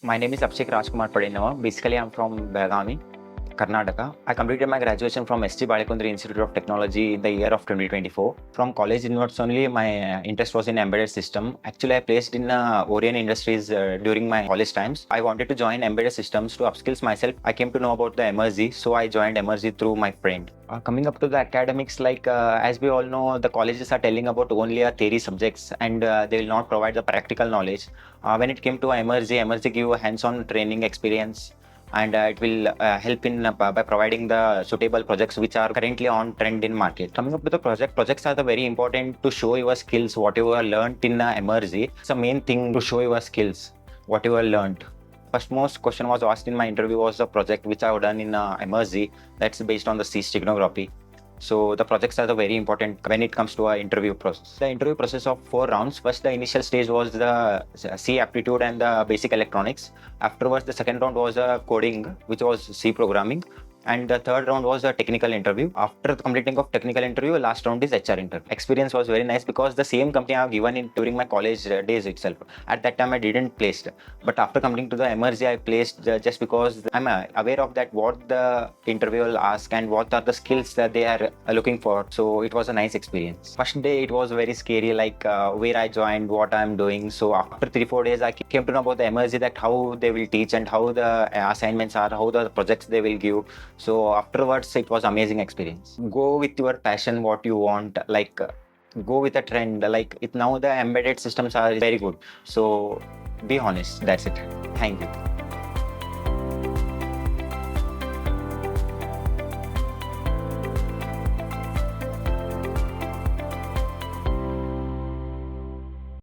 My name is Abhishek Padennavar. Basically, I'm from Vayavya, Karnataka. I completed my graduation from ST Balekundri Institute of Technology in the year of 2024. From college inwards only, my interest was in embedded system. Actually, I placed in Orion Industries during my college times. I wanted to join embedded systems to upskills myself. I came to know about the Emertxe, so I joined Emertxe through my friend. Coming up to the academics, as we all know, the colleges are telling about only a theory subjects and they will not provide the practical knowledge. When it came to Emertxe give a hands-on training experience and it will help in by providing the suitable projects which are currently on trend in market. Coming up to the projects are the very important to show your skills, whatever learned in Emertxe. It's the main thing to show your skills, whatever learned. First most question was asked in my interview was the project which I have done in Emertxe, that's based on the C steganography. So the projects are the very important when it comes to our interview process. The interview process of 4 rounds. First, the initial stage was the C aptitude and the basic electronics. Afterwards, the second round was coding, which was C programming. And the third round was a technical interview. After completing of technical interview, last round is HR interview. Experience was very nice because the same company I have given in during my college days itself. At that time, I didn't place, but after coming to the Emertxe, I placed just because I'm aware of that what the interview will ask and what are the skills that they are looking for. So it was a nice experience. First day it was very scary, where I joined, what I'm doing. So after 3-4 days, I came to know about the Emertxe, that how they will teach and how the assignments are, how the projects they will give. So afterwards, it was amazing experience. Go with your passion, what you want, go with a trend. Now the embedded systems are very good. So be honest. That's it. Thank you.